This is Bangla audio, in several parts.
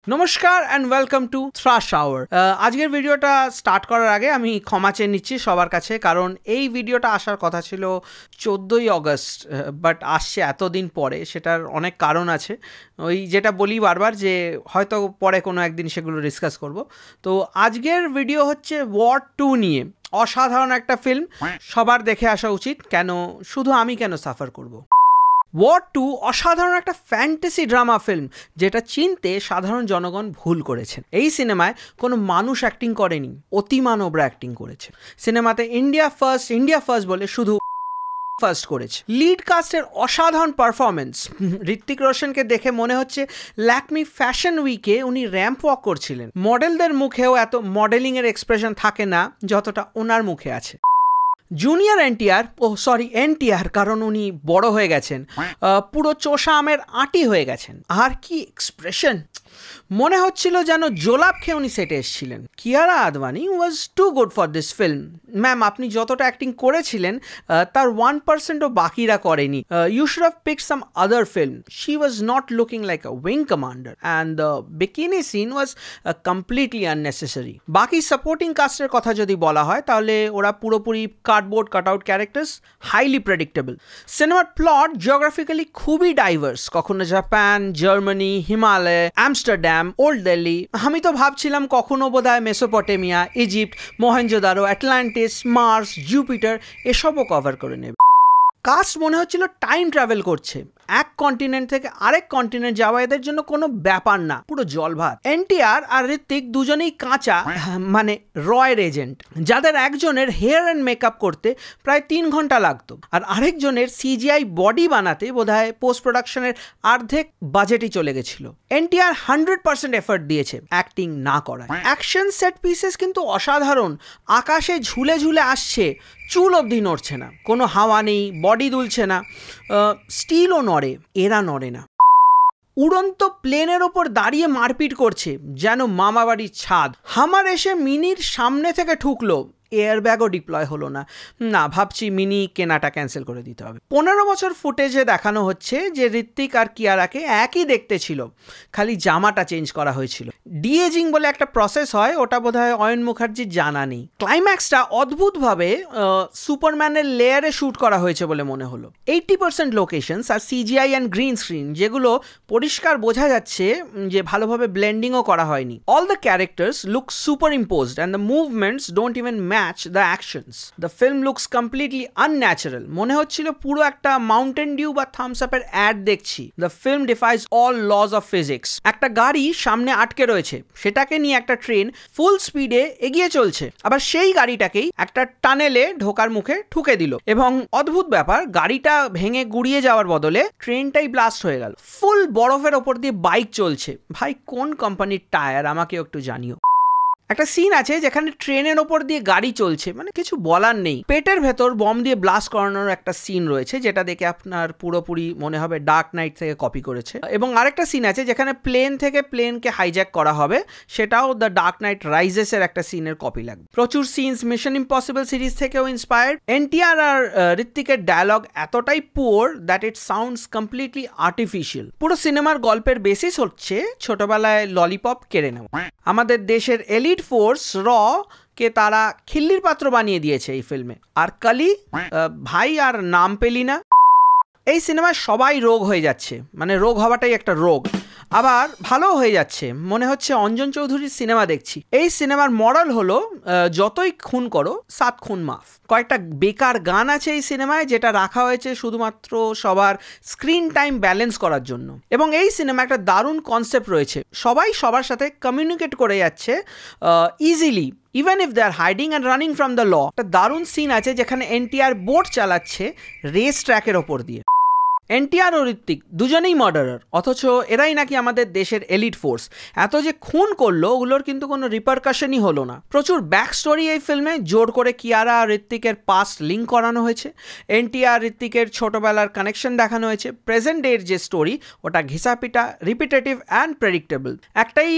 নমস্কার and welcome to thrash hour. আজকের ভিডিওটা স্টার্ট করার আগে আমি ক্ষমা চেয়ে নিচ্ছি সবার কাছে, কারণ এই ভিডিওটা আসার কথা ছিল 14ই অগস্ট, বাট আসছে এতদিন পরে। সেটার অনেক কারণ আছে, ওই যেটা বলি বারবার যে হয়তো পরে কোনো একদিন সেগুলো ডিসকাস করব। তো আজকের ভিডিও হচ্ছে ওয়ার 2 নিয়ে। অসাধারণ একটা ফিল্ম, সবার দেখে আসা উচিত। কেন শুধু আমি কেন সাফার করব? ওয়ার 2 অসাধারণ একটা ফ্যান্টাসি ড্রামা ফিল্ম, যেটা চিনতে সাধারণ জনগণ ভুল করেছেন। এই সিনেমায় কোনো মানুষ অ্যাক্টিং করেনি, অতিমানবরা অ্যাক্টিং করেছে। সিনেমাতে ইন্ডিয়া ফার্স্ট বলে শুধু ফার্স্ট করেছে। লিড কাস্টের অসাধারণ পারফরমেন্স। ঋত্বিক রোশনকে দেখে মনে হচ্ছে ল্যাকমি ফ্যাশন উইকে উনি র্যাম্প ওয়াক করছিলেন। মডেলদের মুখেও এত মডেলিংয়ের এক্সপ্রেশন থাকে না যতটা ওনার মুখে আছে। জুনিয়র এনটিআর, কারণ উনি বড় হয়ে গেছেন, পুরো চোষা আমের আঁটি হয়ে গেছেন। আর কি এক্সপ্রেশন, মনে হচ্ছিল যেন জোলাপ খেয়ে উনি সেটে এসেছিলেন। Kiara Advani was too good for this film. Ma'am, আপনি যতটা অ্যাক্টিং করেছিলেন তার 1%ও বাকিরা করেনি। You should have picked some other film. She was not looking like a wing commander and the bikini scene was completely unnecessary. বাকি সাপোর্টিং কাস্টের কথা যদি বলা হয় তাহলে ওরা পুরোপুরি cardboard cutout characters, highly predictable. সিনেমার প্লট জিওগ্রাফিক্যালি খুবই ডাইভার্স, কখনো Japan, Germany, Himalaya, Amsterdam, old Delhi. আমি তো ভাবছিলাম কখনো বোধহয় Mesopotamia, Egypt, Mohenjodaro, Atlantis, Mars, Jupiter এসবও কভার করে নেবে। কাস্ট মনে হচ্ছিল টাইম ট্রাভেল করছে, এক কন্টিনেন্ট থেকে আরেক কন্টিনেন্ট যাওয়া এদের জন্য কোনো ব্যাপার না, পুরো জলভাত। এনটিআর আর ঋত্বিক দুজনেই কাঁচা, মানে রয়ের এজেন্ট, যাদের একজনের হেয়ার অ্যান্ড মেকআপ করতে প্রায় 3 ঘন্টা লাগতো, আর আরেকজনের সিজিআই বডি বানাতে বোধহয় পোস্ট প্রোডাকশনের অর্ধেক বাজেটই চলে গেছিল। এনটিআর 100% এফর্ট দিয়েছে অ্যাক্টিং না করায়। অ্যাকশন সেট পিসেস কিন্তু অসাধারণ। আকাশে ঝুলে ঝুলে আসছে, চুল অবধি নড়ছে না, কোনো হাওয়া নেই, বডি দুলছে না, স্টিলও নড়ে, এরা নড়ে না। উড়ন্ত প্লেনের ওপর দাঁড়িয়ে মারপিট করছে যেন মামাবাড়ির ছাদ। হামার এসে মিনির সামনে থেকে ঠুকলো, এয়ারব্যাগও ডিপ্লয় হলো না। ভাবছি মিনি কেনাটা ক্যান্সেল করে দিতে হবে। 15 বছর ফুটেজে দেখানো হচ্ছে যে ঋত্বিক আর কিয়ারাকে একই দেখতে ছিল, খালি জামাটা চেঞ্জ করা হয়েছিল। ডিএজিং বলে একটা প্রসেস হয়, ওটা বোধহয় অয়ন মুখার্জির জানা নেই। ক্লাইম্যাক্সটা অদ্ভুতভাবে সুপারম্যানের লেয়ারে শ্যুট করা হয়েছে বলে মনে হলো। 80% locations are CGI and green screen, যেগুলো পরিষ্কার বোঝা যাচ্ছে যে ভালোভাবে ব্লেন্ডিংও করা হয়নি। All the characters look superimposed and the movements don't even match the actions. The film looks completely unnatural. মনে হচ্ছিল পুরো একটা মাউন্টেন ডিউ বা থামস আপের অ্যাড দেখছি। The film defies all laws of physics. একটা গাড়ি সামনে আটকে রয়েছে, সেটাকে নিয়ে একটা ট্রেন ফুল স্পিডে এগিয়ে চলছে, আবার সেই গাড়িটাকেই একটা টানেলে ঢোকার মুখে ঠুকে দিল, এবং অদ্ভুত ব্যাপার, গাড়িটা ভেঙে গুড়িয়ে যাওয়ার বদলে ট্রেনটাই ব্লাস্ট হয়ে গেল। ফুল বরফের ওপর দিয়ে বাইক চলছে। ভাই, কোন কোম্পানির টায়ার আমাকেও একটু জানিও। একটা সিন আছে যেখানে ট্রেনের ওপর দিয়ে গাড়ি চলছে, মানে কিছু বলার নেই। পেটের ভেতর বম দিয়ে ব্লাস্ট করানোর একটা সিন রয়েছে, যেটা দেখে আপনার পুরোপুরি মনে হবে ডার্ক নাইট থেকে কপি করেছে। এবং আরেকটা সিন আছে যেখানে প্লেন থেকে প্লেনকে হাইজ্যাক করা হবে, সেটাও দ্য ডার্ক নাইট রাইজেসের একটা সিনের কপি লাগবে। প্রচুর সিনস মিশন ইম্পসিবল সিরিজ থেকেও ইন্সপায়ার্ড। এনটিআর আর ঋত্বিকের ডায়লগ এতটাই poor that it sounds completely artificial. পুরো সিনেমার গল্পের বেসিস হচ্ছে ছোটবেলায় ললিপপ কেড়ে নেওয়া। আমাদের দেশের এলিট ফোর্স র কে তারা খিল্লির পাত্র বানিয়ে দিয়েছে এই ফিল্মে। আর কালি ভাই আর নাম পেলি না। এই সিনেমায় সবাই রোগ হয়ে যাচ্ছে, মানে রোগ হওয়াটাই একটা রোগ, আবার ভালো হয়ে যাচ্ছে। মনে হচ্ছে অঞ্জন চৌধুরীর সিনেমা দেখছি। এই সিনেমার মরাল হলো যতই খুন করো 7 খুন মাফ। কয়েকটা বেকার গান আছে এই সিনেমায়, যেটা রাখা হয়েছে শুধুমাত্র সবার স্ক্রিন টাইম ব্যালেন্স করার জন্য। এবং এই সিনেমা একটা দারুণ কনসেপ্ট রয়েছে, সবাই সবার সাথে কমিউনিকেট করে যাচ্ছে easily, even if they are hiding and running from the law. একটা দারুণ সিন আছে যেখানে এনটিআর বোট চালাচ্ছে রেস ট্র্যাকের ওপর দিয়ে। এনটিআর ও ঋত্বিক দুজনেই মার্ডারার, অথচ এরাই নাকি আমাদের দেশের এলিট ফোর্স। এত যে খুন করলো ওগুলোর কিন্তু কোনো রিপারকাশনই হলো না। প্রচুর ব্যাক স্টোরি এই ফিল্মে, জোর করে কিয়ারা আর ঋত্বিকের পাস্ট লিঙ্ক করানো হয়েছে। এনটিআর ঋত্বিকের ছোটবেলার কানেকশন দেখানো হয়েছে। প্রেজেন্ট ডের যে স্টোরি ওটা ঘিসাপিটা, রিপিটেটিভ অ্যান্ড প্রেডিক্টেবল। একটাই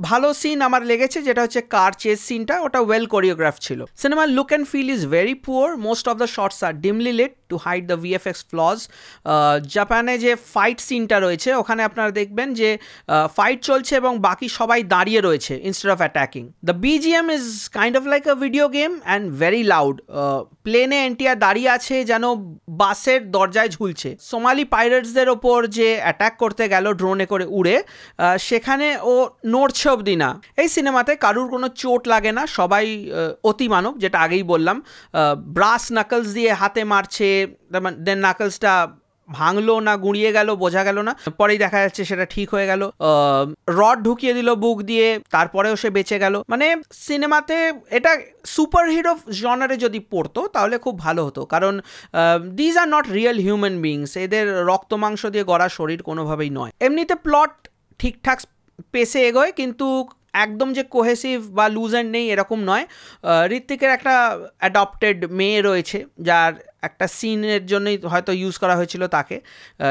ভালো সিন আমার লেগেছে, যেটা হচ্ছে কার চেস সিনটা, ওটা ওয়েল কোরিওগ্রাফ ছিল। সিনেমার look and feel is very poor. Most of the shots are dimly lit to hide the VFX flaws. জাপানে যে ফাইট সিনটা রয়েছে ওখানে আপনারা দেখবেন যে ফাইট চলছে এবং বাকি সবাই দাঁড়িয়ে রয়েছে instead of attacking. The BGM is kind of like a video game and very loud. প্লেনে এনটিআর দাঁড়িয়ে আছে যেন বাসের দরজায় ঝুলছে। সোমালি পাইরেটসদের ওপর যে অ্যাটাক করতে গেল ড্রোনে করে উড়ে, সেখানে ও নড়ছে অবধি না। এই সিনেমাতে কারুর কোনো চোট লাগে না, সবাই অতি মানব, যেটা আগেই বললাম। ব্রাস নাকলস দিয়ে হাতে মারছে, দেন নাকলসটা ভাঙলো না গুঁড়িয়ে গেল বোঝা গেল না, পরেই দেখা যাচ্ছে সেটা ঠিক হয়ে গেল। রড ঢুকিয়ে দিল বুক দিয়ে, তারপরেও সে বেঁচে গেল। মানে সিনেমাতে এটা সুপার হিরো জনারে যদি পড়তো তাহলে খুব ভালো হতো, কারণ these are not real human beings. এদের রক্ত মাংস দিয়ে গড়া শরীর কোনোভাবেই নয়। এমনিতে প্লট ঠিকঠাক পেসে এগোয়, কিন্তু একদম যে কোহেসিভ বা লুজ এন্ড নেই এরকম নয়। ঋত্বিকের একটা অ্যাডপ্টেড মেয়ে রয়েছে, যার একটা সিনের জন্যই হয়তো ইউজ করা হয়েছিল তাকে।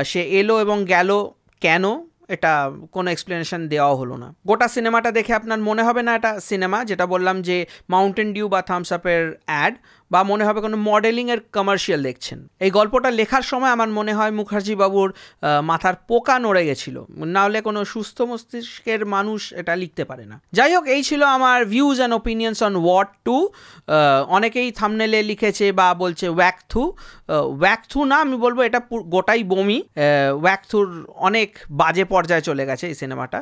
সে এলো এবং গেল কেন, এটা কোনো এক্সপ্লেনেশন দেওয়া হলো না। গোটা সিনেমাটা দেখে আপনার মনে হবে না এটা সিনেমা, যেটা বললাম যে মাউন্টেন ডিউ বা থামস আপের অ্যাড, বা মনে হবে কোনো মডেলিংয়ের কমার্শিয়াল দেখছেন। এই গল্পটা লেখার সময় আমার মনে হয় মুখার্জি বাবুর মাথার পোকা নড়ে গেছিল, না হলে কোনো সুস্থ মস্তিষ্কের মানুষ এটা লিখতে পারে না। যাই হোক, এই ছিল আমার views and opinions on what 2। অনেকেই থাম্বনেলে লিখেছে বা বলছে ওয়াকথু। ওয়াকথু না, আমি বলবো এটা গোটাই বমি। ওয়াকথুর অনেক বাজে পর্যায়ে চলে গেছে এই সিনেমাটা।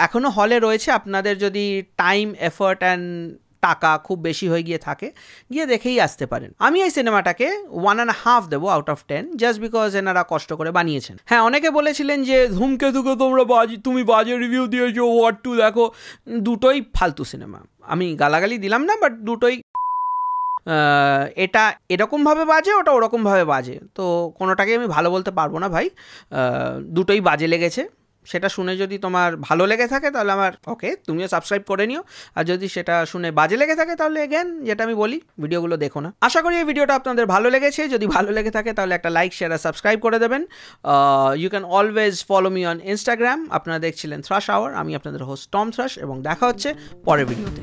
এখনও হলে রয়েছে, আপনাদের যদি টাইম, এফর্ট অ্যান্ড টাকা খুব বেশি হয়ে গিয়ে থাকে, গিয়ে দেখেই আসতে পারেন। আমি এই সিনেমাটাকে 1.5 দেবো আউট অফ 10, জাস্ট বিকজ এনারা কষ্ট করে বানিয়েছেন। হ্যাঁ, অনেকে বলেছিলেন যে ধূমকেতুকে তোমরা তুমি বাজে রিভিউ দিয়েছো, ওয়াট 2 দেখো। দুটোই ফালতু সিনেমা। আমি গালাগালি দিলাম না, বাট দুটোই এটা এরকমভাবে বাজে, ওটা ওরকমভাবে বাজে, তো কোনোটাকে আমি ভালো বলতে পারবো না ভাই। দুটোই বাজে লেগেছে। সেটা শুনে যদি তোমার ভালো লেগে থাকে তাহলে আমার ওকে, তুমিও সাবস্ক্রাইব করে নিও। আর যদি সেটা শুনে বাজে লেগে থাকে তাহলে এগেন যেটা আমি বলি, ভিডিওগুলো দেখো না। আশা করি এই ভিডিওটা আপনাদের ভালো লেগেছে। যদি ভালো লেগে থাকে তাহলে একটা লাইক, শেয়ার আর সাবস্ক্রাইব করে দেবেন। You can always follow me on Instagram. আপনারা দেখছিলেন থ্রাশ আওয়ার। আমি আপনাদের হোস্ট টম থ্রাশ, এবং দেখা হচ্ছে পরের ভিডিওতে।